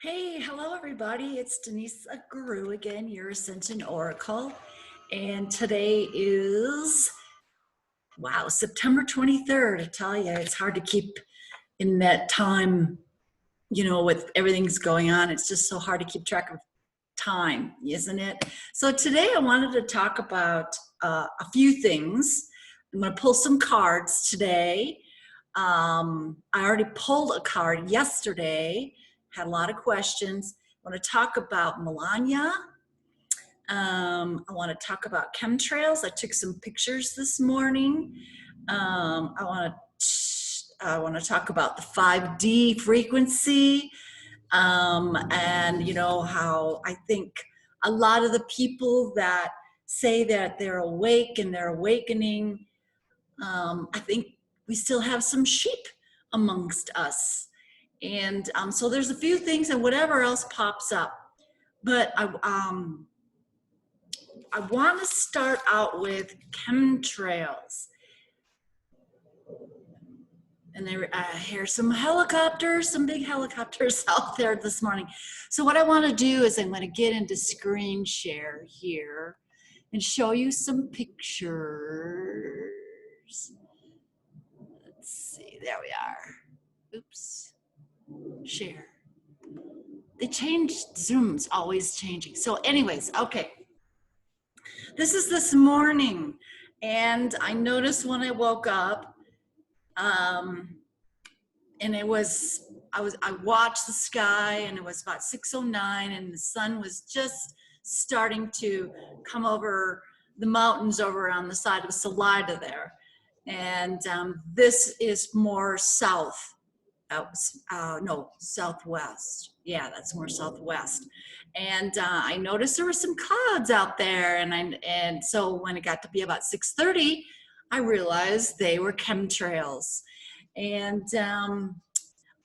Hey, hello everybody. It's Denise Guru again, your Ascension Oracle. And today is, wow, September 23rd. I tell you, it's hard to keep in that time, with everything's going on. It's just so hard to keep track of time, isn't it? So today I wanted to talk about a few things. I'm going to pull some cards today. I already pulled a card yesterday, had a lot of questions. I want to talk about Melania. I want to talk about chemtrails. I took some pictures this morning. I want to talk about the 5D frequency, and how I think a lot of the people that say that they're awake and they're awakening, I think we still have some sheep amongst us. And so there's a few things and whatever else pops up. But I want to start out with chemtrails. And I hear some helicopters, some big helicopters out there this morning. So what I want to do is I'm going to get into screen share here and show you some pictures. Let's see, there we are. Oops, share. They changed, Zoom's always changing. So anyways, okay. This is this morning, and I noticed when I woke up, and I watched the sky, and it was about 6:09, and the sun was just starting to come over the mountains over on the side of Salida there. And this is more south. No, southwest. Yeah, that's more southwest. And I noticed there were some clouds out there, and so when it got to be about 6:30, I realized they were chemtrails. And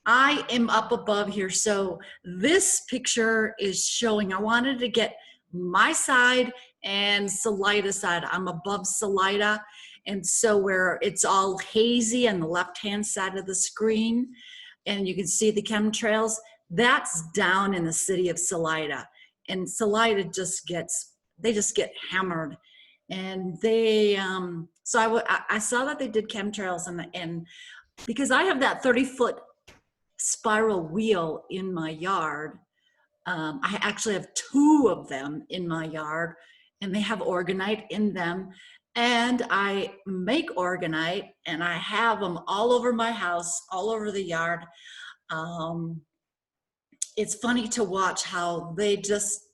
I am up above here, so this picture is showing. I wanted to get my side and Salida side. I'm above Salida, and so where it's all hazy on the left-hand side of the screen, and you can see the chemtrails, that's down in the city of Salida. And Salida just get hammered. And they, so I saw that they did chemtrails, and because I have that 30-foot spiral wheel in my yard, I actually have 2 of them in my yard, and they have Organite in them. And I make Organite, and I have them all over my house, all over the yard. It's funny to watch how they just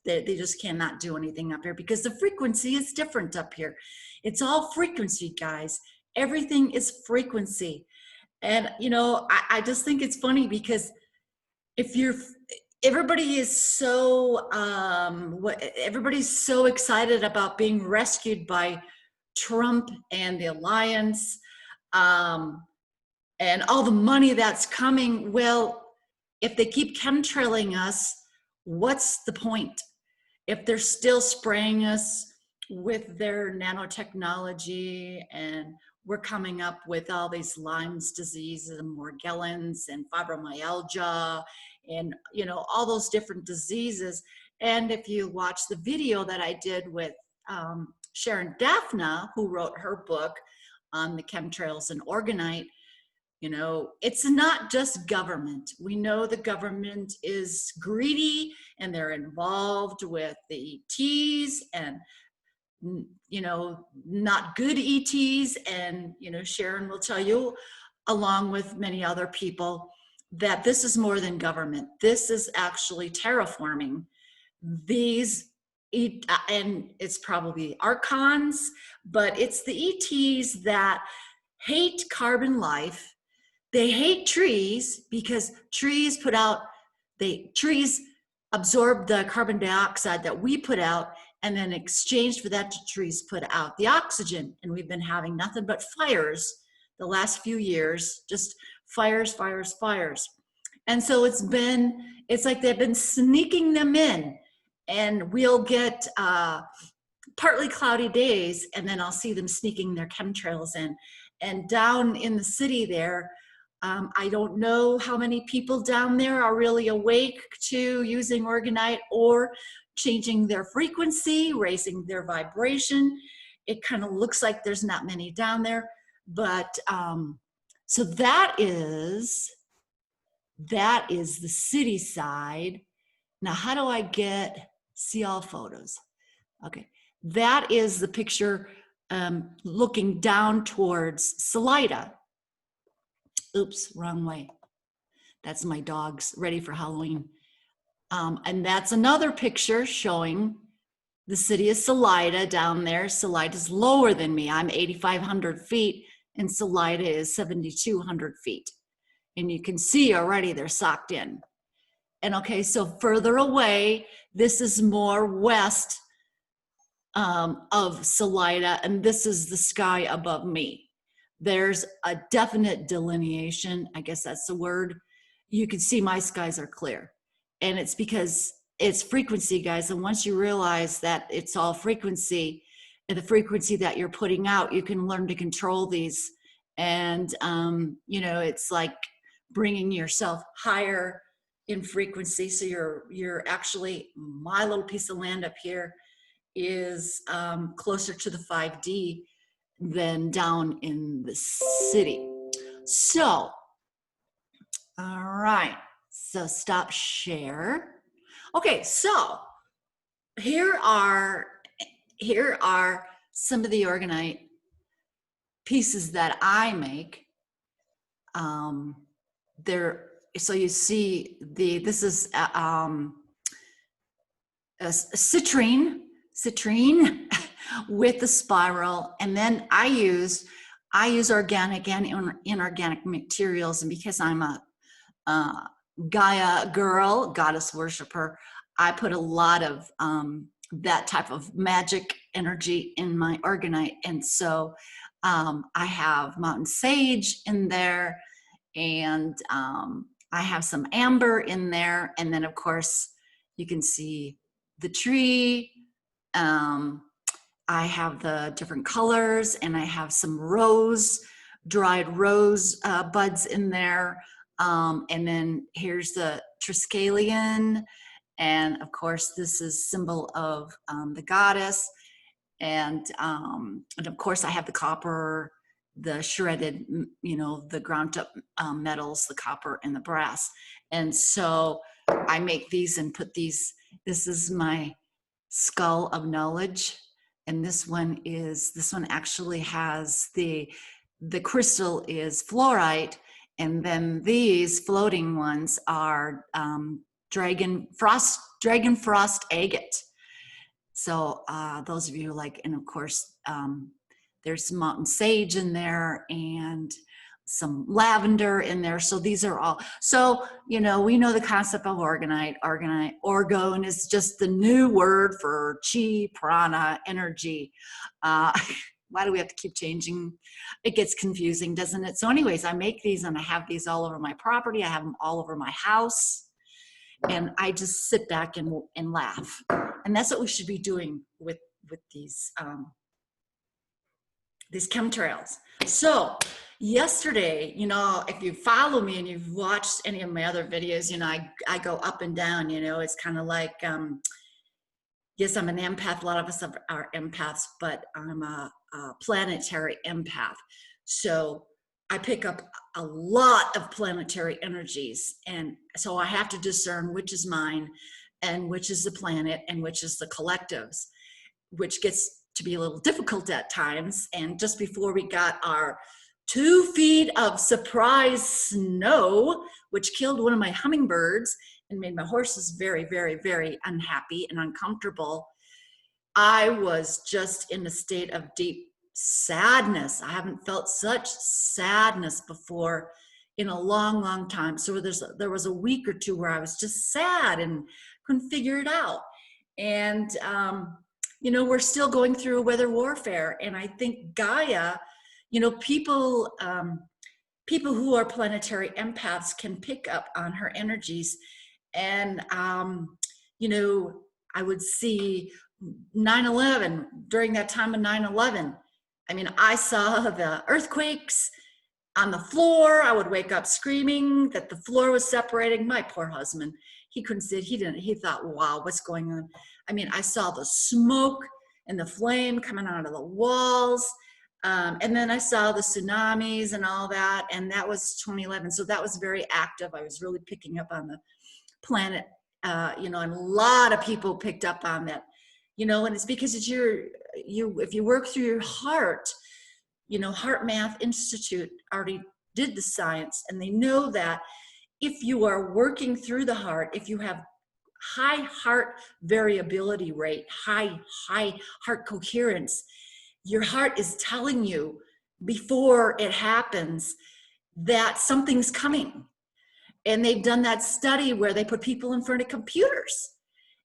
cannot do anything up here because the frequency is different up here. It's all frequency, guys. Everything is frequency. And I just think it's funny because everybody is so everybody's so excited about being rescued by Trump and the alliance, and all the money that's coming. Well, if they keep chemtrailing us, what's the point? If they're still spraying us with their nanotechnology, and we're coming up with all these Lyme's diseases and Morgellons and fibromyalgia and all those different diseases. And if you watch the video that I did with Sharon Daphna, who wrote her book on the chemtrails and Organite, it's not just government. We know the government is greedy and they're involved with the ETs and, not good ETs. And, Sharon will tell you, along with many other people, that this is more than government. This is actually terraforming. And it's probably archons, but it's the ETs that hate carbon life. They hate trees because trees trees absorb the carbon dioxide that we put out, and then in exchange for that, the trees put out the oxygen. And we've been having nothing but fires the last few years, just fires, fires, fires. And so it's like they've been sneaking them in, and we'll get partly cloudy days, and then I'll see them sneaking their chemtrails in. And down in the city there, I don't know how many people down there are really awake to using Organite or changing their frequency, raising their vibration. It kind of looks like there's not many down there, but so that is the city side. Now, how do I see all photos? Okay, that is the picture looking down towards Salida. Oops, wrong way. That's my dogs ready for Halloween. And that's another picture showing the city of Salida down there. Salida is lower than me. I'm 8,500 feet and Salida is 7,200 feet. And you can see already they're socked in. And okay, so further away, this is more west of Salida, and this is the sky above me. There's a definite delineation, I guess that's the word. You can see my skies are clear. And it's because it's frequency, guys. And once you realize that it's all frequency, and the frequency that you're putting out, you can learn to control these. And, you know, it's like bringing yourself higher in frequency. So you're actually, my little piece of land up here is closer to the 5D than down in the city. So, all right, so stop share. Okay, so here are some of the Organite pieces that I make. So you see this is a citrine with the spiral, and then I use organic and inorganic materials. And because I'm a Gaia girl, goddess worshiper, I put a lot of that type of magic energy in my Organite. And so I have mountain sage in there, and I have some amber in there, and then of course you can see the tree. I have the different colors, and I have some dried rose buds in there. And then here's the Triskelion. And of course, this is symbol of the goddess. And of course, I have the copper, the shredded, you know, the ground up metals, the copper and the brass. And so I make these and put these. This is my skull of knowledge. And this one actually has the crystal is fluorite, and then these floating ones are dragon frost agate. So those of you like, and of course there's some mountain sage in there and some lavender in there. So these are all, so, you know, we know the concept of Organite. Orgone is just the new word for chi, prana, energy. Why do we have to keep changing? It gets confusing, doesn't it? So anyways, I make these and I have these all over my property. I have them all over my house. And I just sit back and laugh. And that's what we should be doing with these chemtrails. So yesterday, you know, if you follow me and you've watched any of my other videos, you know, I go up and down, you know, it's kind of like, yes, I'm an empath. A lot of us are empaths, but I'm a planetary empath. So I pick up a lot of planetary energies. And so I have to discern which is mine and which is the planet and which is the collectives, which gets to be a little difficult at times. And just before we got our 2 feet of surprise snow, which killed one of my hummingbirds and made my horses very, very, very unhappy and uncomfortable, I was just in a state of deep sadness. I haven't felt such sadness before in a long, long time. So there was a week or two where I was just sad and couldn't figure it out. And, you know, we're still going through weather warfare. And I think Gaia, you know, people who are planetary empaths can pick up on her energies. And, you know, I would see 9/11, during that time of 9/11. I mean, I saw the earthquakes. on the floor. I would wake up screaming that the floor was separating. My poor husband, he couldn't sit. He thought, wow, what's going on? I mean, I saw the smoke and the flame coming out of the walls. And then I saw the tsunamis and all that. And that was 2011. So that was very active. I was really picking up on the planet, and a lot of people picked up on that, and it's because if you work through your heart, Heart Math Institute already did the science, and they know that if you are working through the heart, if you have high heart variability rate, high heart coherence, your heart is telling you before it happens that something's coming. And they've done that study where they put people in front of computers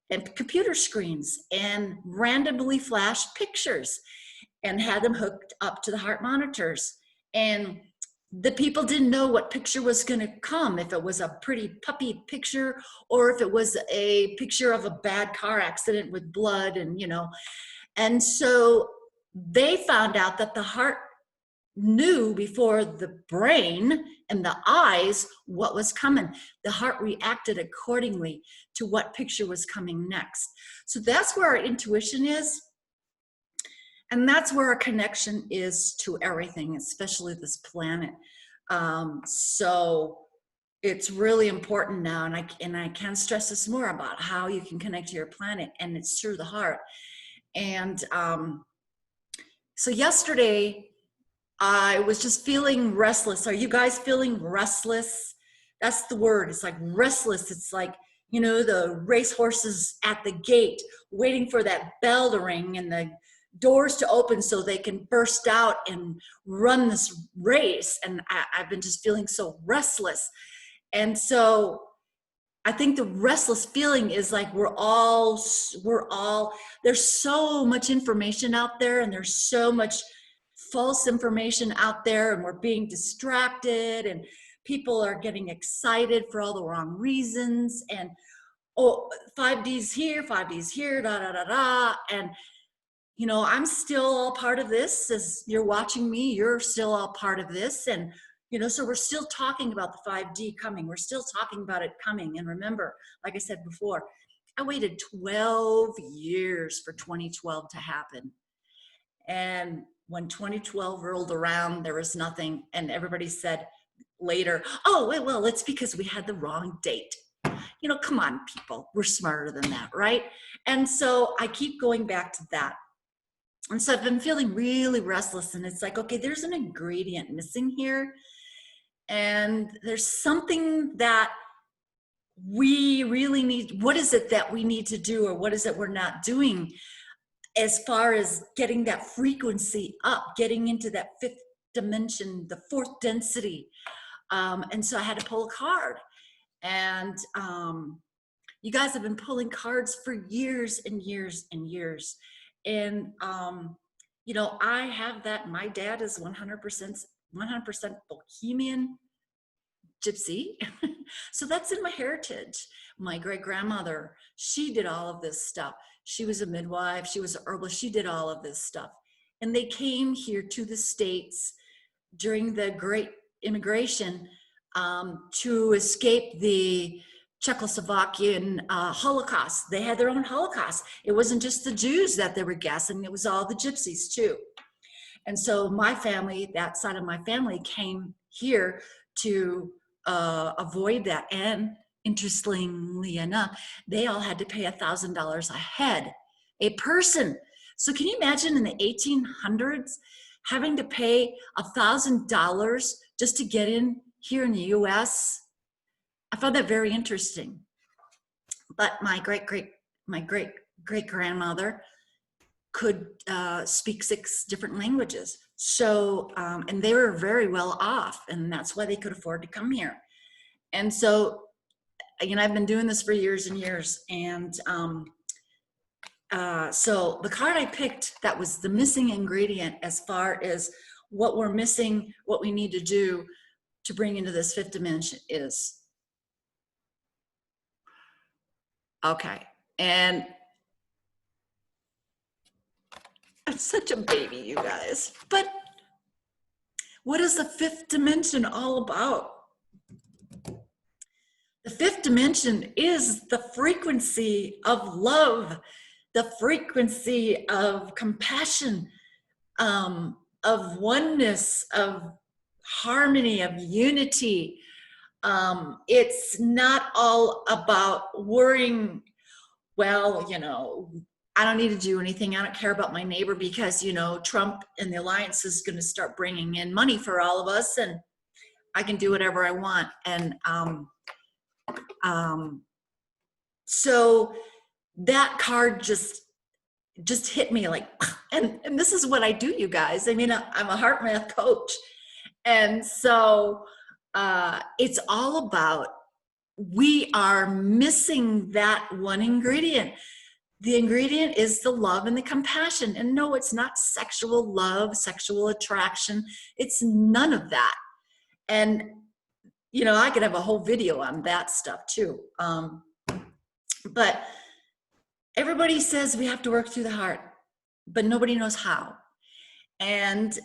and computer screens and randomly flashed pictures and had them hooked up to the heart monitors. And the people didn't know what picture was going to come, if it was a pretty puppy picture or if it was a picture of a bad car accident with blood and so they found out that the heart knew before the brain and the eyes what was coming. The heart reacted accordingly to what picture was coming next. So that's where our intuition is. And that's where our connection is to everything, especially this planet. So it's really important now, and I can't stress this more about how you can connect to your planet, and it's through the heart. And so yesterday, I was just feeling restless. Are you guys feeling restless? That's the word. It's like restless. It's like, the racehorses at the gate waiting for that bell to ring and the doors to open so they can burst out and run this race. And I've been just feeling so restless. And so I think the restless feeling is like we're all, there's so much information out there, and there's so much false information out there, and we're being distracted, and people are getting excited for all the wrong reasons. And 5D's here, da da da da. And I'm still all part of this. As you're watching me, you're still all part of this. And so we're still talking about the 5D coming. We're still talking about it coming. And remember, like I said before, I waited 12 years for 2012 to happen. And when 2012 rolled around, there was nothing. And everybody said later, oh, well, it's because we had the wrong date. Come on, people, we're smarter than that, right? And so I keep going back to that. And so I've been feeling really restless, and it's like, okay, there's an ingredient missing here. And there's something that we really need. What is it that we need to do, or what is it we're not doing as far as getting that frequency up, getting into that fifth dimension, the fourth density? And so I had to pull a card. And you guys have been pulling cards for years and years and years. And, I have that. My dad is 100% Bohemian gypsy. So that's in my heritage. My great grandmother, she did all of this stuff. She was a midwife. She was an herbalist. She did all of this stuff. And they came here to the States during the Great Immigration to escape the Czechoslovakian Holocaust. They had their own Holocaust. It wasn't just the Jews that they were gassing, it was all the gypsies too. And so my family, that side of my family, came here to avoid that. And interestingly enough, they all had to pay $1,000 a head, a person. So can you imagine in the 1800s having to pay $1,000 just to get in here in the US? I found that very interesting. But my great grandmother could speak 6 different languages. So, and they were very well off, and that's why they could afford to come here. And so, I've been doing this for years and years. And so the card I picked that was the missing ingredient as far as what we're missing, what we need to do to bring into this fifth dimension is, okay. And I'm such a baby, you guys. But What is the fifth dimension all about? The fifth dimension is the frequency of love, the frequency of compassion, of oneness, of harmony, of unity. It's not all about worrying, well, you know, I don't need to do anything. I don't care about my neighbor because, you know, Trump and the alliance is going to start bringing in money for all of us and I can do whatever I want. And so that card just hit me like, and this is what I do, you guys. I mean, I'm a heart math coach. And so it's all about, we are missing that one ingredient. The ingredient is the love and the compassion. And no, it's not sexual love, sexual attraction. It's none of that. And, you know, I could have a whole video on that stuff too. But everybody says we have to work through the heart, but nobody knows how. And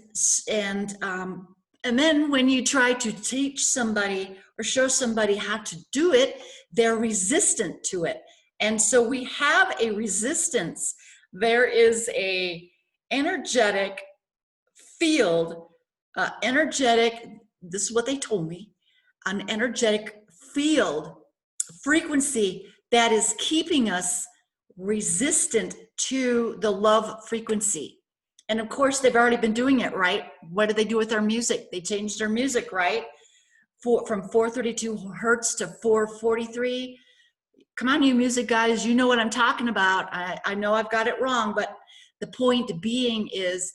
then when you try to teach somebody or show somebody how to do it, they're resistant to it. And so we have a resistance. There is a energetic field, this is what they told me, an energetic field, frequency that is keeping us resistant to the love frequency. And of course, they've already been doing it, right? What did they do with our music? They changed our music, right? From 432 hertz to 443. Come on, you music guys, you know what I'm talking about. I know I've got it wrong, but the point being is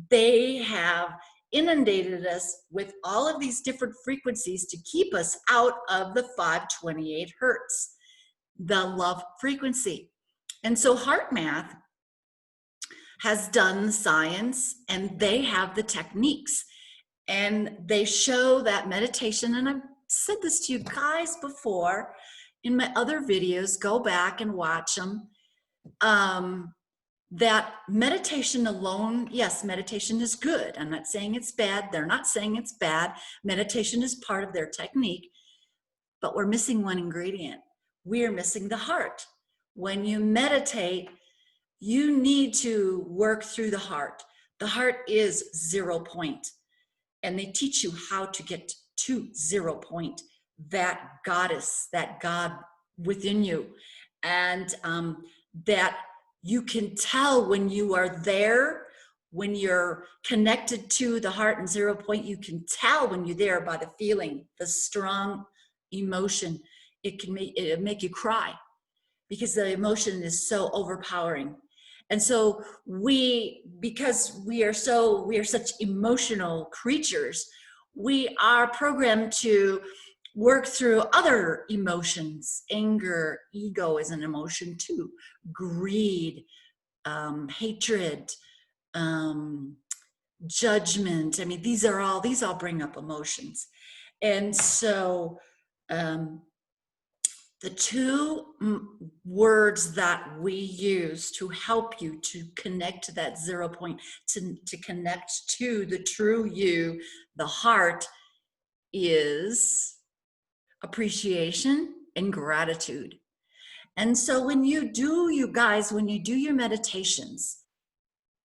they have inundated us with all of these different frequencies to keep us out of the 528 hertz, the love frequency. And so Heart Math has done the science, and they have the techniques, and they show that meditation, and I've said this to you guys before in my other videos, go back and watch them, that meditation alone, yes, meditation is good. I'm not saying it's bad. They're not saying it's bad. Meditation is part of their technique, but we're missing one ingredient. We are missing the heart. When you meditate, you need to work through the heart. The heart is 0 point, and they teach you how to get to 0 point, that goddess, that God within you, and that you can tell when you are there, when you're connected to the heart and 0 point, you can tell when you're there by the feeling, the strong emotion. It can make you cry because the emotion is so overpowering. And so because we are such emotional creatures, we are programmed to work through other emotions. Anger, ego is an emotion too. Greed, hatred, judgment. I mean, these all bring up emotions. And so the two words that we use to help you to connect to that 0 point, to connect to the true you, the heart, is appreciation and gratitude. And so when you do your meditations,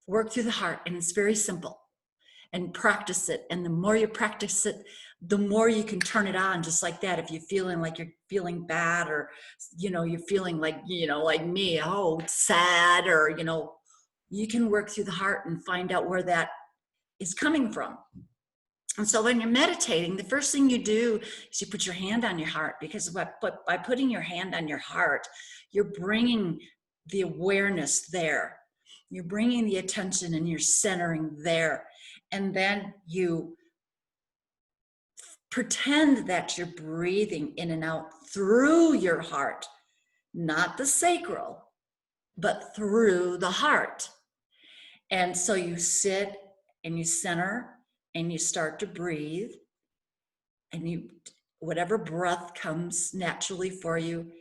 work through the heart, and it's very simple, and practice it. And the more you practice it, the more you can turn it on just like that. If you're feeling like you're feeling bad, or, you know, you're feeling like, you know, like me, sad, or, you know, you can work through the heart and find out where that is coming from. And so when you're meditating, the first thing you do is you put your hand on your heart, because by putting your hand on your heart, you're bringing the awareness there. You're bringing the attention and you're centering there. And then you pretend that you're breathing in and out through your heart, not the sacral, but through the heart. And so you sit and you center and you start to breathe, and whatever breath comes naturally for you,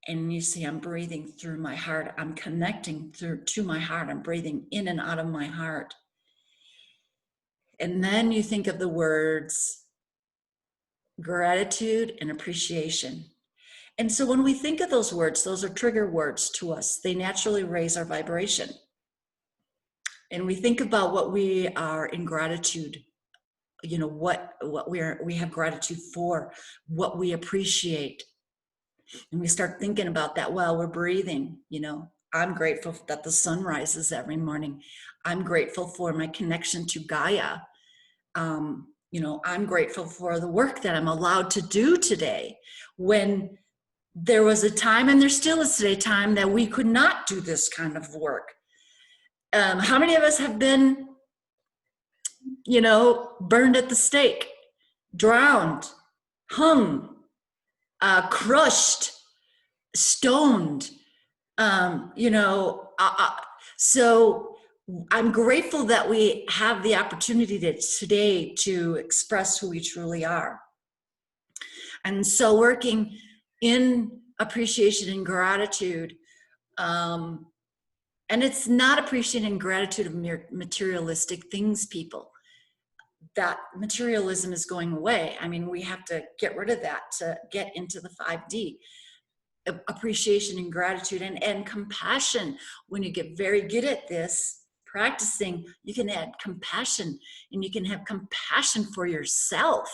and you say, I'm breathing through my heart. I'm connecting to my heart. I'm breathing in and out of my heart. And then you think of the words gratitude and appreciation. And so when we think of those words, those are trigger words to us. They naturally raise our vibration. And we think about what we are in gratitude, you know, what we have gratitude for, what we appreciate. And we start thinking about that while we're breathing. You know, I'm grateful that the sun rises every morning. I'm grateful for my connection to Gaia. You know, I'm grateful for the work that I'm allowed to do today. When there was a time, and there still is today, time that we could not do this kind of work. How many of us have been, you know, burned at the stake, drowned, hung, crushed, stoned, you know, so I'm grateful that we have the opportunity today to express who we truly are. And so working in appreciation and gratitude, and it's not appreciating gratitude of mere materialistic things, people. That materialism is going away. I mean, we have to get rid of that to get into the 5D. Appreciation and gratitude and compassion. When you get very good at this, practicing, you can add compassion, and you can have compassion for yourself.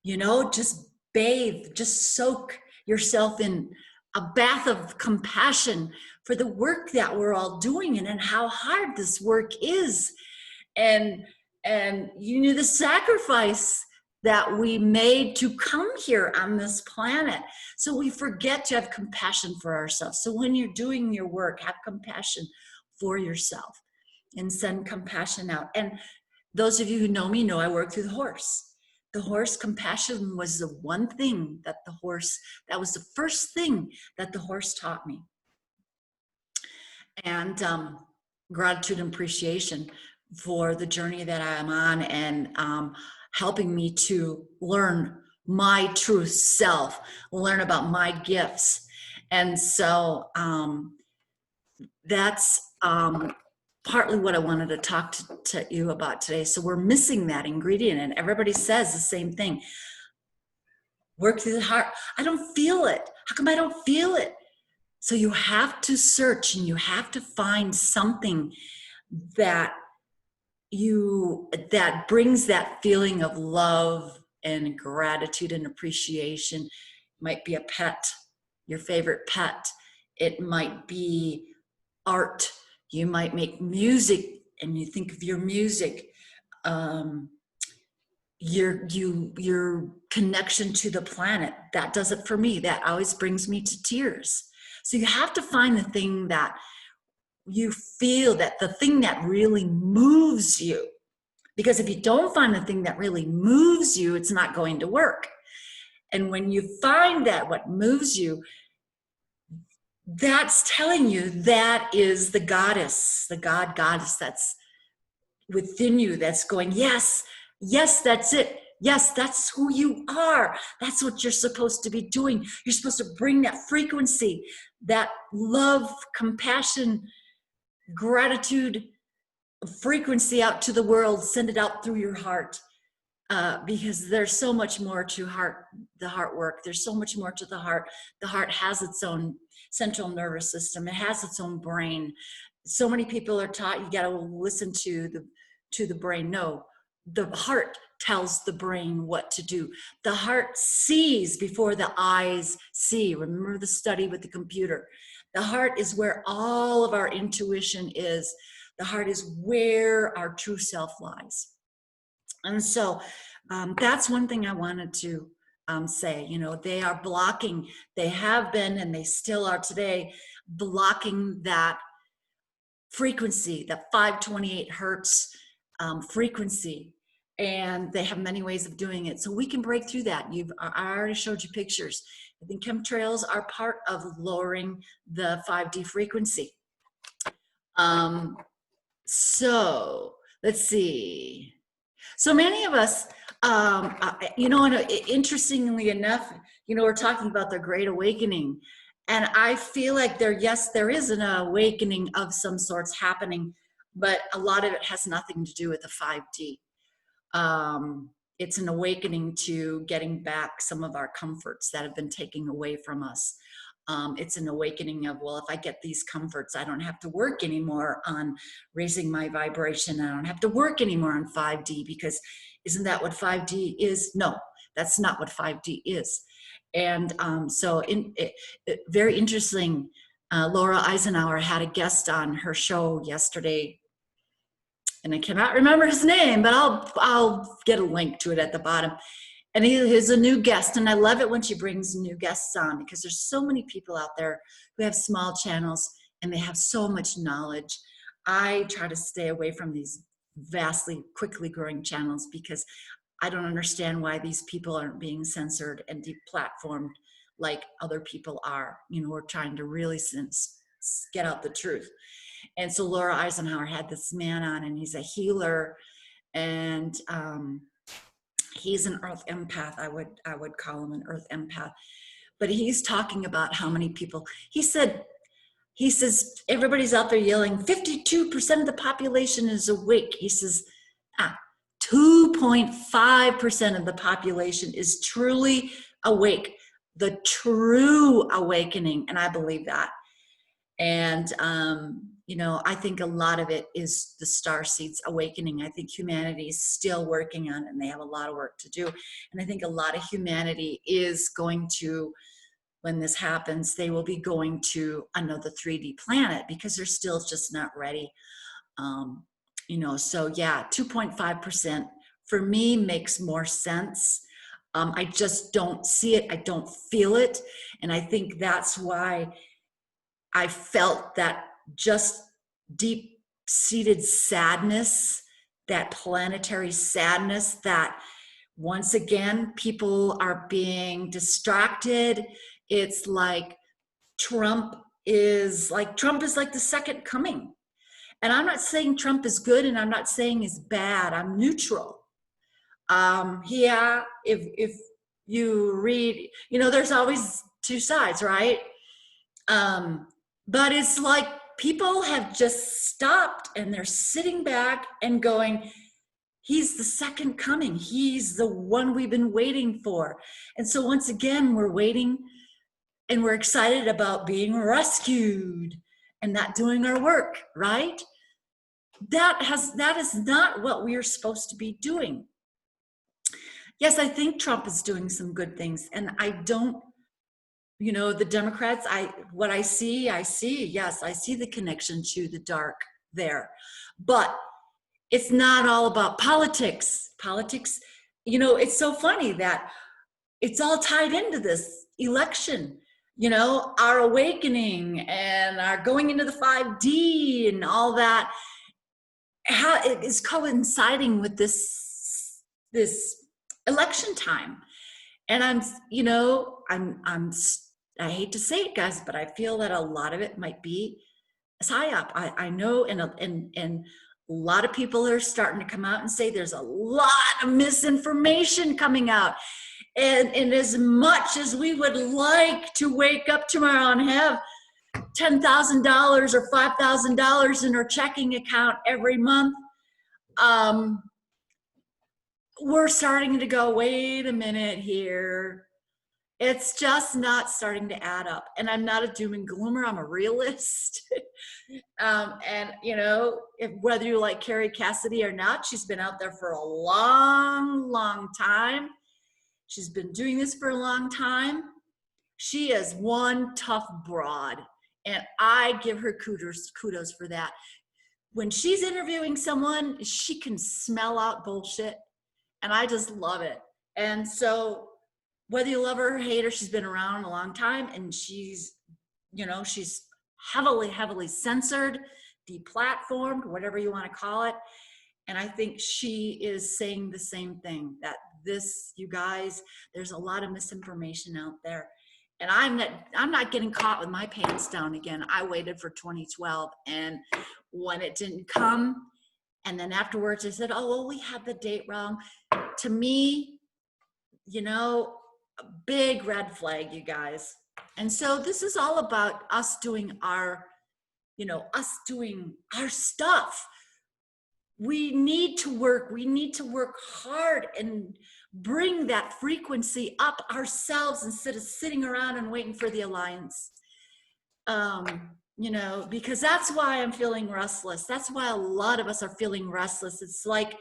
You know, just bathe, just soak yourself in a bath of compassion for the work that we're all doing and how hard this work is. And you knew the sacrifice that we made to come here on this planet. So we forget to have compassion for ourselves. So when you're doing your work, have compassion for yourself and send compassion out. And those of you who know me know I work through the horse. The horse, compassion was the one thing that that was the first thing that the horse taught me. And gratitude and appreciation for the journey that I am on, and helping me to learn my true self, learn about my gifts. And so that's partly what I wanted to talk to you about today. So we're missing that ingredient, and everybody says the same thing. Work through the heart. I don't feel it. How come I don't feel it? So you have to search, and you have to find something that brings that feeling of love and gratitude and appreciation. It might be a pet, your favorite pet. It might be art. You might make music, and you think of your music. Your connection to the planet, that does it for me. That always brings me to tears. So you have to find the thing that you feel, that the thing that really moves you. Because if you don't find the thing that really moves you, it's not going to work. And when you find that what moves you, that's telling you that is the goddess, the goddess that's within you, that's going, yes, that's it. Yes, that's who you are. That's what you're supposed to be doing. You're supposed to bring that frequency, that love, compassion, gratitude frequency out to the world. Send it out through your heart, because there's so much more to the heart work. There's so much more to the heart. The heart has its own central nervous system. It has its own brain. So many people are taught you got to listen to the brain. No, the heart tells the brain what to do. The heart sees before the eyes see. Remember the study with the computer. The heart is where all of our intuition is. The heart is where our true self lies. And so that's one thing I wanted to say. You know, they are blocking, they have been, and they still are today, blocking that frequency, that 528 hertz frequency. And they have many ways of doing it. So we can break through that. I already showed you pictures. I think chemtrails are part of lowering the 5D frequency. So let's see. So many of us, you know, and interestingly enough, you know, we're talking about the Great Awakening. And I feel like there is an awakening of some sorts happening, but a lot of it has nothing to do with the 5D. It's an awakening to getting back some of our comforts that have been taken away from us. It's an awakening of, well, if I get these comforts, I don't have to work anymore on raising my vibration. I don't have to work anymore on 5D, because isn't that what 5D is? No, that's not what 5D is. And very interesting. Laura Eisenhower had a guest on her show yesterday, and I cannot remember his name, but I'll get a link to it at the bottom. And he's a new guest, and I love it when she brings new guests on, because there's so many people out there who have small channels and they have so much knowledge. I try to stay away from these vastly, quickly growing channels, because I don't understand why these people aren't being censored and deplatformed like other people are. You know, we're trying to really get out the truth. And so Laura Eisenhower had this man on, and he's a healer, and he's an earth empath. I would call him an earth empath. But he's talking about how many people, he says, everybody's out there yelling, 52% of the population is awake. He says, 2.5% of the population is truly awake, the true awakening. And I believe that. And, you know, I think a lot of it is the starseeds awakening. I think humanity is still working on it, and they have a lot of work to do. And I think a lot of humanity is going to, when this happens, they will be going to another 3D planet, because they're still just not ready. You know, so yeah, 2.5% for me makes more sense. I just don't see it. I don't feel it. And I think that's why I felt that just deep-seated sadness, that planetary sadness, that once again, people are being distracted. It's like Trump is like the second coming. And I'm not saying Trump is good, and I'm not saying he's bad. I'm neutral. Yeah, if you read, you know, there's always two sides, right? But it's like people have just stopped, and they're sitting back and going, he's the second coming. He's the one we've been waiting for. And so once again, we're waiting, and we're excited about being rescued and not doing our work, right? That is not what we are supposed to be doing. Yes, I think Trump is doing some good things, and I don't, you know, the Democrats, what I see, yes, I see the connection to the dark there. But it's not all about politics. Politics, you know, it's so funny that it's all tied into this election. You know, our awakening and our going into the 5D and all that, how it is coinciding with this election time. And I hate to say it, guys, but I feel that a lot of it might be a psyop. I know, and a lot of people are starting to come out and say there's a lot of misinformation coming out. And as much as we would like to wake up tomorrow and have $10,000 or $5,000 in our checking account every month, we're starting to go, wait a minute here. It's just not starting to add up. And I'm not a doom and gloomer, I'm a realist. And you know, whether you like Carrie Cassidy or not, she's been out there for a long, long time. She's been doing this for a long time. She is one tough broad, and I give her kudos for that. When she's interviewing someone, she can smell out bullshit, and I just love it. And so whether you love her or hate her, she's been around a long time, and she's, you know, she's heavily censored, deplatformed, whatever you want to call it. And I think she is saying the same thing, that this, you guys, there's a lot of misinformation out there. And I'm not getting caught with my pants down again. I waited for 2012, and when it didn't come, and then afterwards I said, oh, well, we had the date wrong. To me, you know, a big red flag, you guys. And so this is all about us doing our, you know, us doing our stuff. we need to work hard and bring that frequency up ourselves instead of sitting around and waiting for the alliance. You know, because that's why I'm feeling restless. That's why a lot of us are feeling restless. It's like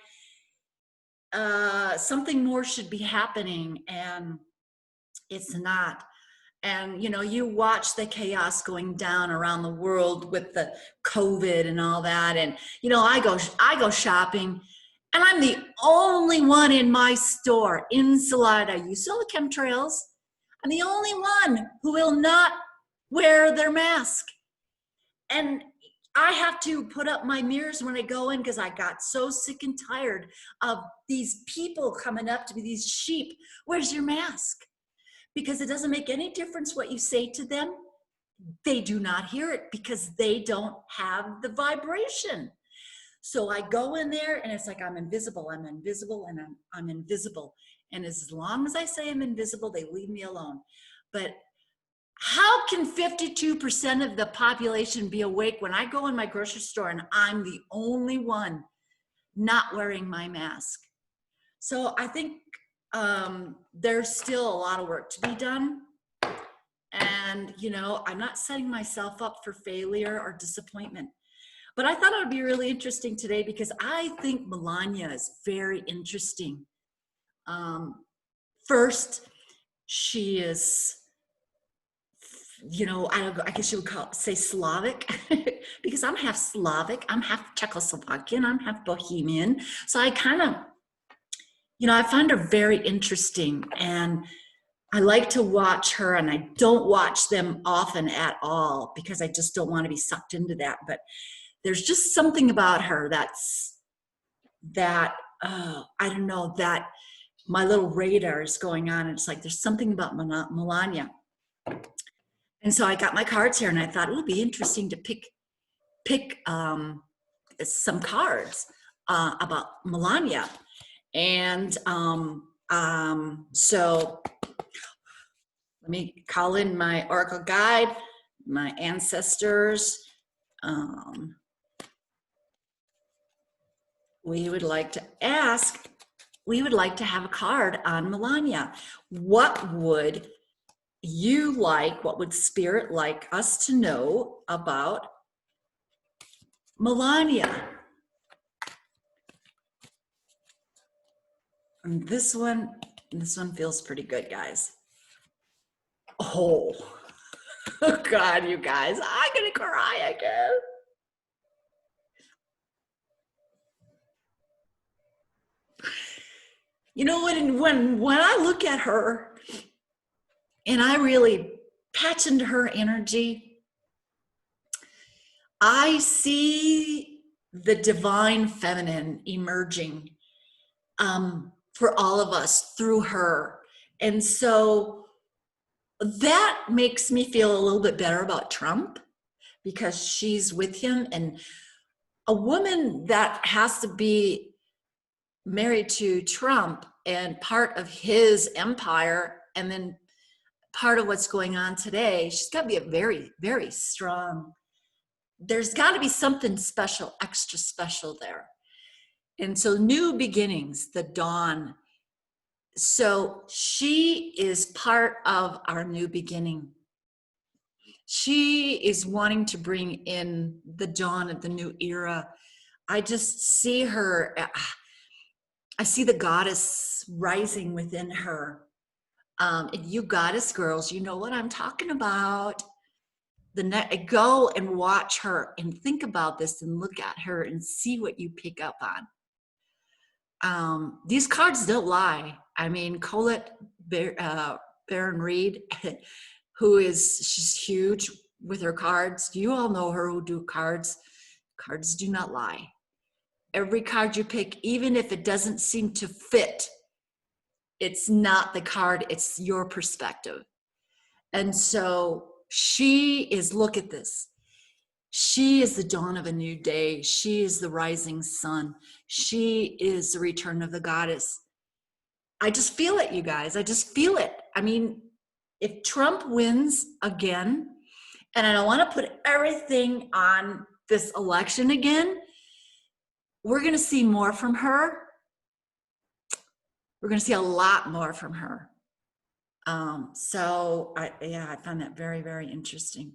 something more should be happening, and it's not. And, you know, you watch the chaos going down around the world with the COVID and all that. And, you know, I go shopping, and I'm the only one in my store in Salida. You saw the chemtrails. I'm the only one who will not wear their mask. And I have to put up my mirrors when I go in because I got so sick and tired of these people coming up to me, these sheep. Where's your mask? Because it doesn't make any difference what you say to them. They do not hear it because they don't have the vibration. So I go in there and it's like, I'm invisible, and I'm invisible. And as long as I say I'm invisible, they leave me alone. But how can 52% of the population be awake when I go in my grocery store and I'm the only one not wearing my mask? So I think there's still a lot of work to be done. And, you know, I'm not setting myself up for failure or disappointment. But I thought it would be really interesting today because I think Melania is very interesting. First, she is, you know, I guess you would say Slavic, because I'm half Slavic, I'm half Czechoslovakian, I'm half Bohemian. So I kind of, you know, I find her very interesting, and I like to watch her, and I don't watch them often at all because I just don't want to be sucked into that. But there's just something about her that I don't know, that my little radar is going on. And it's like, there's something about Melania. And so I got my cards here, and I thought it would be interesting to pick some cards about Melania. And so let me call in my oracle guide, my ancestors. We would like to have a card on Melania. What would you like, what would Spirit like us to know about Melania? And this one feels pretty good, guys. Oh, God, you guys, I'm gonna cry again. You know, when I look at her and I really patch into her energy, I see the divine feminine emerging for all of us through her. And so that makes me feel a little bit better about Trump, because she's with him, and a woman that has to be married to Trump and part of his empire, and then part of what's going on today, she's got to be a very, very strong. There's got to be something special, extra special there. And so new beginnings, the dawn. So she is part of our new beginning. She is wanting to bring in the dawn of the new era. I just see her, I see the goddess rising within her. And you goddess girls, you know what I'm talking about. Go and watch her and think about this and look at her and see what you pick up on. These cards don't lie. I mean, Colette Baron Reed, she's huge with her cards. You all know her who do cards. Cards do not lie. Every card you pick, even if it doesn't seem to fit, it's not the card, it's your perspective. And so she is, look at this. She is the dawn of a new day. She is the rising sun. She is the return of the goddess. I just feel it, you guys. I just feel it. I mean, if Trump wins again, and I don't want to put everything on this election again, we're going to see more from her. We're going to see a lot more from her. So I found that very, very interesting.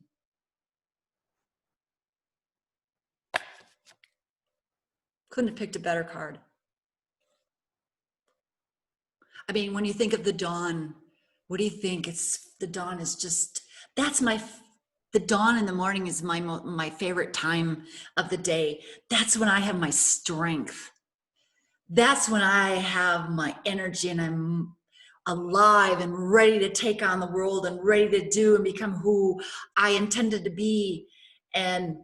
Couldn't have picked a better card. I mean, when you think of the dawn, what do you think? The dawn is just, the dawn in the morning is my favorite time of the day. That's when I have my strength. That's when I have my energy and I'm alive and ready to take on the world and ready to do and become who I intended to be. And,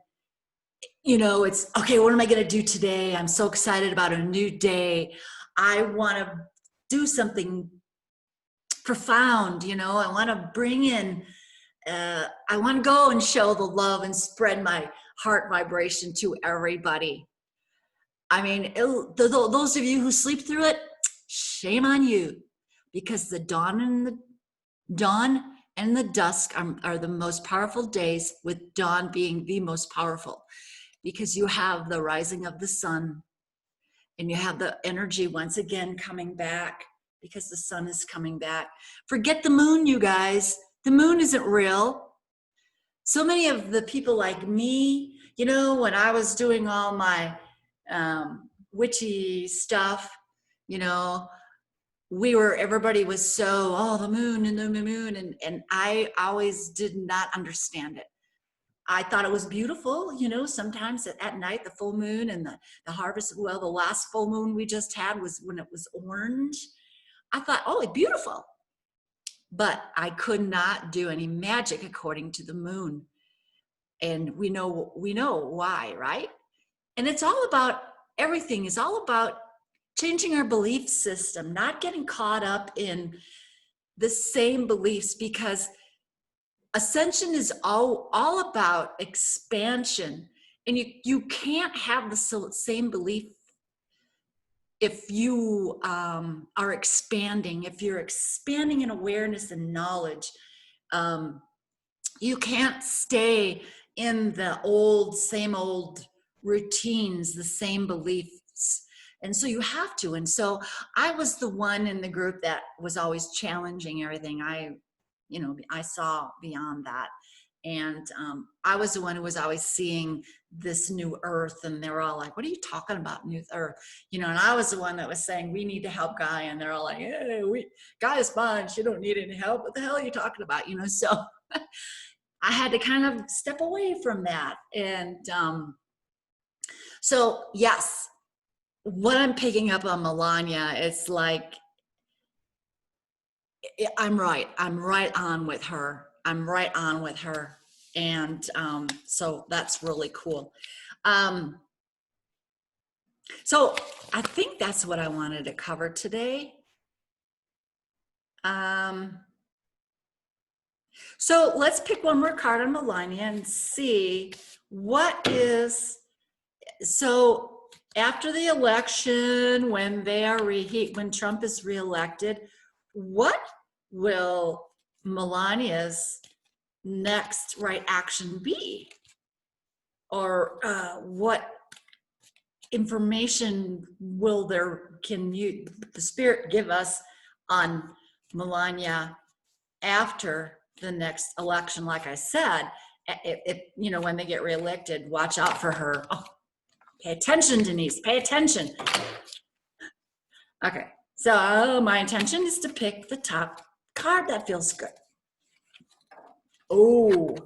you know, it's, okay, what am I going to do today? I'm so excited about a new day. I want to do something profound, you know, I want to bring in, I want to go and show the love and spread my heart vibration to everybody. I mean, those of you who sleep through it, shame on you, because the dawn and the dusk are the most powerful days, with dawn being the most powerful, because you have the rising of the sun and you have the energy once again coming back, because the sun is coming back. Forget the moon, you guys. The moon isn't real. So many of the people like me, you know, when I was doing all my witchy stuff, you know, everybody was so, oh, the moon and the moon, and I always did not understand it. I thought it was beautiful, you know, sometimes at night, the full moon and the harvest. Well, the last full moon we just had was when it was orange. I thought, oh, it's beautiful. But I could not do any magic according to the moon. And we know why, right? And it's all about, everything is all about changing our belief system, not getting caught up in the same beliefs, because Ascension is all about expansion. And you can't have the same belief if you are expanding. If you're expanding in awareness and knowledge, you can't stay in the same old routines, the same beliefs. And so you have to. And so I was the one in the group that was always challenging everything. I saw beyond that. And I was the one who was always seeing this new earth, and they were all like, what are you talking about, new earth? You know, and I was the one that was saying, we need to help Gaia. And they're all like, hey, Gaia is fine. She don't need any help. What the hell are you talking about? You know, so I had to kind of step away from that. And so, yes, what I'm picking up on Melania, it's like, I'm right on with her. And so that's really cool. So I think that's what I wanted to cover today. So let's pick one more card on Melania and see what is, so after the election, when when Trump is reelected, what will Melania's next right action be? Or what information can the spirit give us on Melania after the next election? Like I said, if you know, when they get reelected, watch out for her. Oh, pay attention, Denise, pay attention. Okay, so my intention is to pick the top card that feels good. Oh,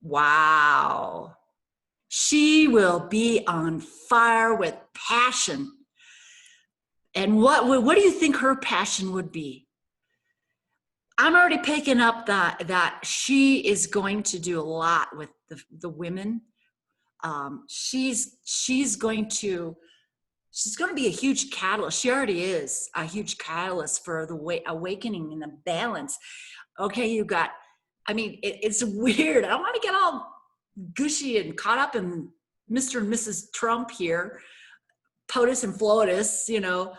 wow. She will be on fire with passion. And what do you think her passion would be? I'm already picking up that she is going to do a lot with the women. She's going to be a huge catalyst. She already is a huge catalyst for the awakening and the balance. Okay, you got, I mean, it's weird. I don't want to get all gushy and caught up in Mr. and Mrs. Trump here, POTUS and FLOTUS, you know,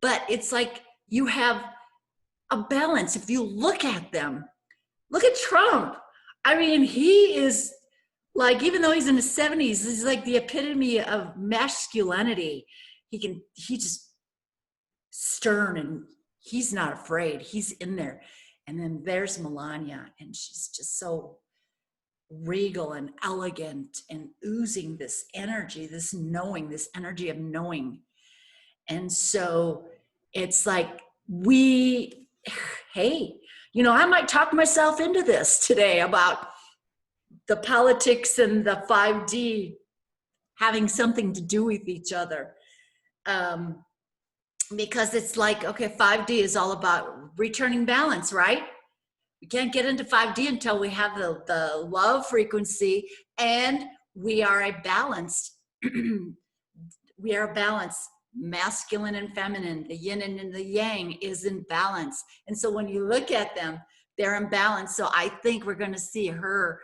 but it's like you have a balance. If you look at them, look at Trump. I mean, he is Like, even though he's in his 70s, he's like the epitome of masculinity. He just stern, and he's not afraid. He's in there. And then there's Melania, and she's just so regal and elegant and oozing this energy, this knowing, this energy of knowing. And so it's like, hey, you know, I might talk myself into this today about the politics and the 5D having something to do with each other. Because it's like, okay, 5D is all about returning balance, right? We can't get into 5D until we have the love frequency, and we are a balanced, we are balanced, masculine and feminine, the yin and the yang is in balance. And so when you look at them, they're in balance. So I think we're going to see her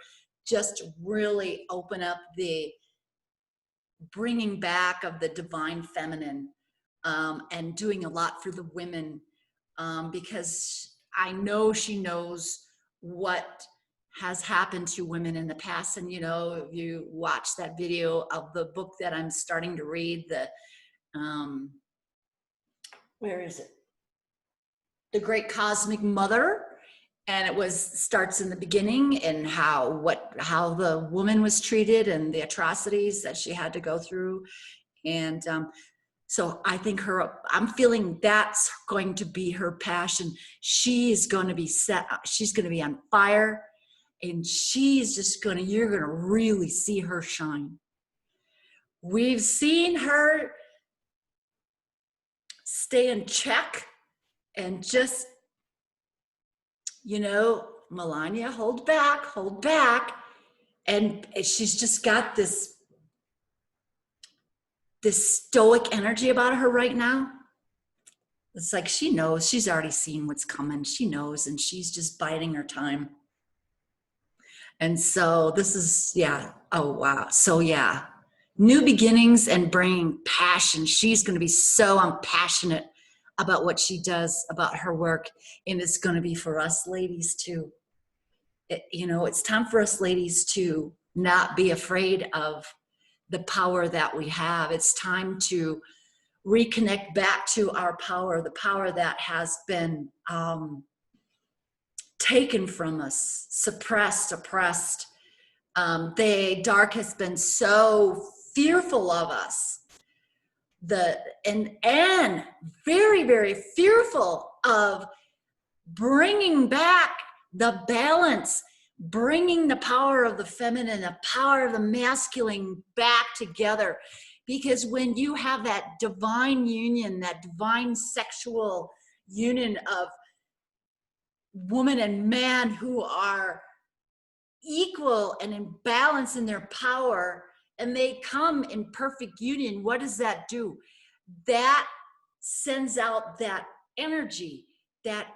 just really open up the bringing back of the divine feminine, and doing a lot for the women, because I know she knows what has happened to women in the past. And, you know, if you watch that video of the book that I'm starting to read, where is it? The Great Cosmic Mother. And it starts in the beginning, and how the woman was treated and the atrocities that she had to go through. And so I think I'm feeling that's going to be her passion. She is going to be she's going to be on fire, and she's just you're going to really see her shine. We've seen her stay in check and just, you know, Melania, hold back. And she's just got this stoic energy about her right now. It's like she knows, she's already seen what's coming. She knows, and she's just biding her time. And so this is, yeah, oh wow. So yeah, new beginnings and bringing passion. She's going to be so passionate about what she does, about her work. And it's going to be for us ladies too. You know, it's time for us ladies to not be afraid of the power that we have. It's time to reconnect back to our power, the power that has been taken from us, suppressed, oppressed. The dark has been so fearful of us, and very, very fearful of bringing back the balance, bringing the power of the feminine, the power of the masculine back together. Because when you have that divine union, that divine sexual union of woman and man who are equal and in balance in their power, and they come in perfect union, what does that do? That sends out that energy, that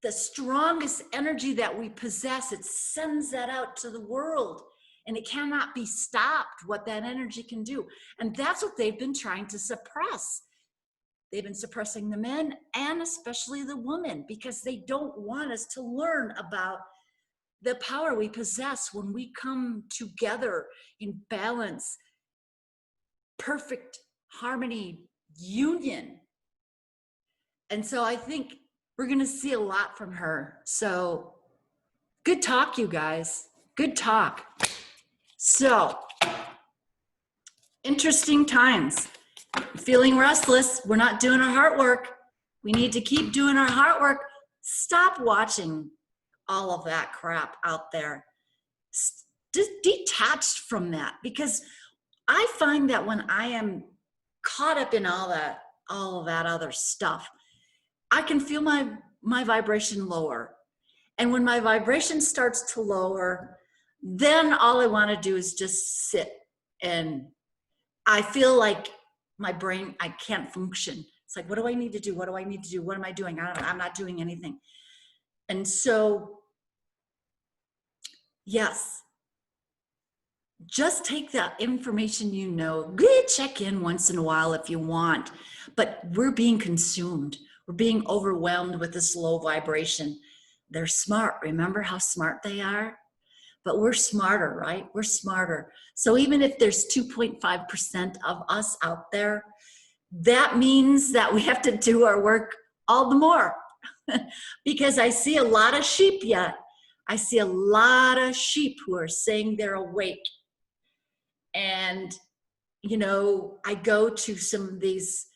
the strongest energy that we possess, it sends that out to the world, and it cannot be stopped what that energy can do. And that's what they've been trying to suppress. They've been suppressing the men, and especially the women, because they don't want us to learn about the power we possess when we come together in balance, perfect harmony, union. And so I think we're going to see a lot from her. So good talk, you guys. Good talk. So interesting times. Feeling restless. We're not doing our heart work. We need to keep doing our heart work. Stop watching all of that crap out there. Just detached from that, because I find that when I am caught up in all of that other stuff, I can feel my vibration lower. And when my vibration starts to lower, then all I want to do is just sit, and I feel like my brain, I can't function. It's like, what do I need to do? What do I need to do? What am I doing? I'm not doing anything. And so, yes, just take that information, you know, check in once in a while if you want, but we're being consumed. We're being overwhelmed with this low vibration. They're smart. Remember how smart they are? but we're smarter, right? We're smarter. So even if there's 2.5% of us out there, that means that we have to do our work all the more. Because I see a lot of sheep yet. I see a lot of sheep who are saying they're awake. And, you know, I go to some of these,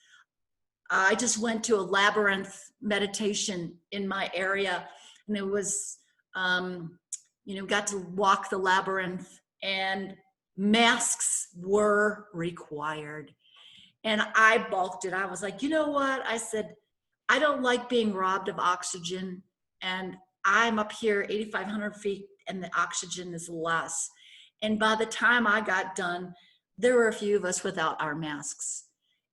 I just went to a labyrinth meditation in my area, and it was, you know, got to walk the labyrinth, and masks were required. And I balked it. I was like, you know what? I said, I don't like being robbed of oxygen, and I'm up here 8,500 feet and the oxygen is less. And by the time I got done, there were a few of us without our masks.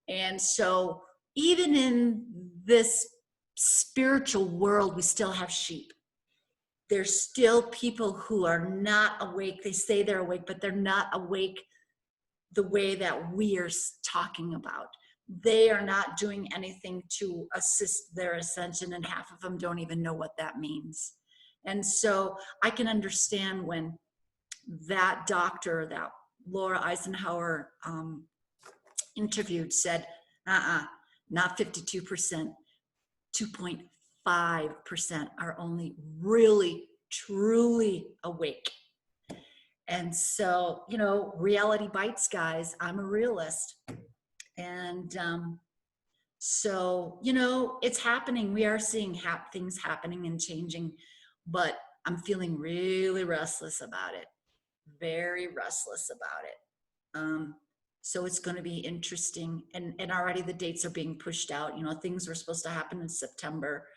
And so even in this spiritual world, we still have sheep. There's still people who are not awake. They say they're awake, but they're not awake the way that we are talking about. They are not doing anything to assist their ascension, and half of them don't even know what that means. And so I can understand when that doctor that Laura Eisenhower interviewed said, not 52%, 2.5% are only really, truly awake. And so, you know, reality bites, guys. I'm a realist. And so, you know, it's happening. We are seeing things happening and changing, but I'm feeling really restless about it. Very restless about it. So it's going to be interesting. And already the dates are being pushed out. You know, things were supposed to happen in September.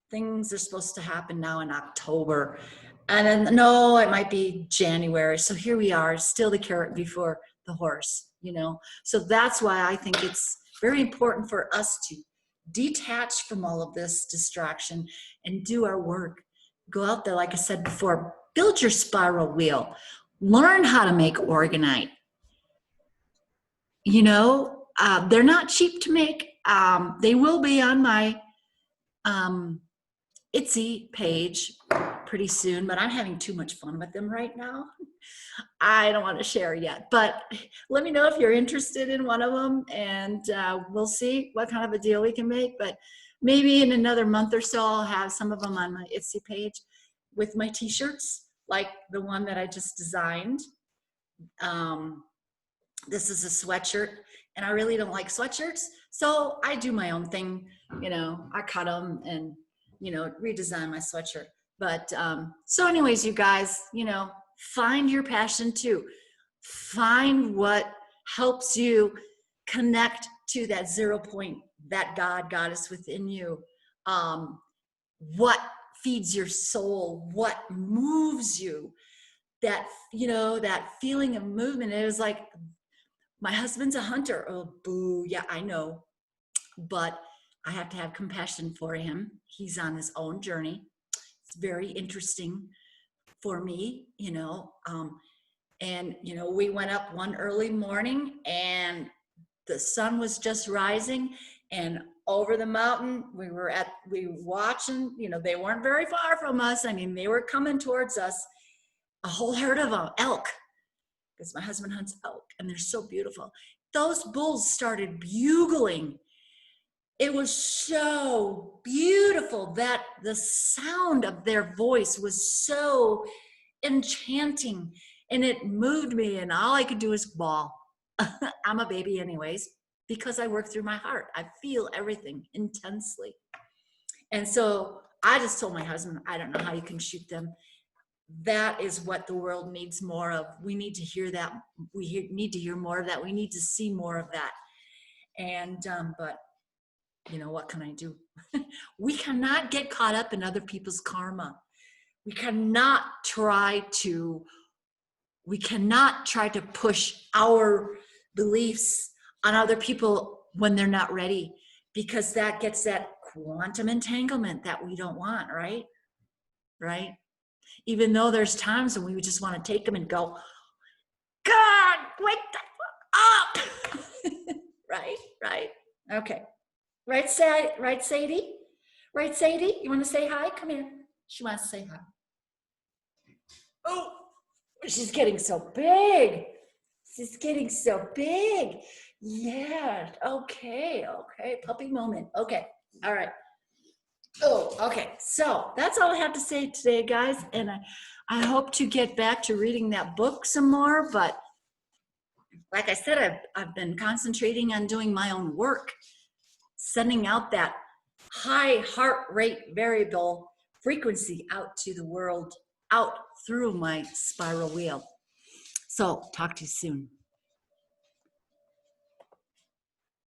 Things are supposed to happen now in October. And then, no, it might be January. So here we are, still the carrot before the horse, you know. So that's why I think it's very important for us to detach from all of this distraction and do our work. Go out there, like I said before, build your spiral wheel. Learn how to make Organite. You know, they're not cheap to make. They will be on my Etsy page pretty soon, but I'm having too much fun with them right now. I don't want to share yet, but let me know if you're interested in one of them, and we'll see what kind of a deal we can make. But maybe in another month or so, I'll have some of them on my Etsy page with my t-shirts, like the one that I just designed. This is a sweatshirt, and I really don't like sweatshirts, so I do my own thing. You know, I cut them and, you know, redesign my sweatshirt. But so anyways, you guys, you know, find your passion too. Find what helps you connect to that 0 point, that goddess within you. What feeds your soul? What moves you? That, you know, that feeling of movement. It was like, my husband's a hunter. Oh, boo. Yeah, I know. But I have to have compassion for him. He's on his own journey. It's very interesting for me, you know. And, you know, we went up one early morning and the sun was just rising, and over the mountain, we were watching, you know, they weren't very far from us. I mean, they were coming towards us, a whole herd of elk, because my husband hunts elk and they're so beautiful. Those bulls started bugling. It was so beautiful that the sound of their voice was so enchanting, and it moved me, and all I could do is bawl. I'm a baby anyways, because I work through my heart. I feel everything intensely. And so I just told my husband, I don't know how you can shoot them. That is what the world needs more of. We need to hear that. We need to hear more of that. We need to see more of that. And, but you know, what can I do? We cannot get caught up in other people's karma. We cannot try to push our beliefs on other people when they're not ready, because that gets that quantum entanglement that we don't want, right? Right? Even though there's times when we just want to take them and go, God, wake the fuck up. Right? Okay. Right, Sadie? Right, Sadie? You want to say hi? Come here. She wants to say hi. Oh, She's getting so big. She's getting so big. Yeah. Okay. Okay. Puppy moment. Okay. All right. Oh, okay. So that's all I have to say today, guys. And I hope to get back to reading that book some more. But like I said, I've been concentrating on doing my own work, sending out that high heart rate variable frequency out to the world, out through my spiral wheel. So talk to you soon.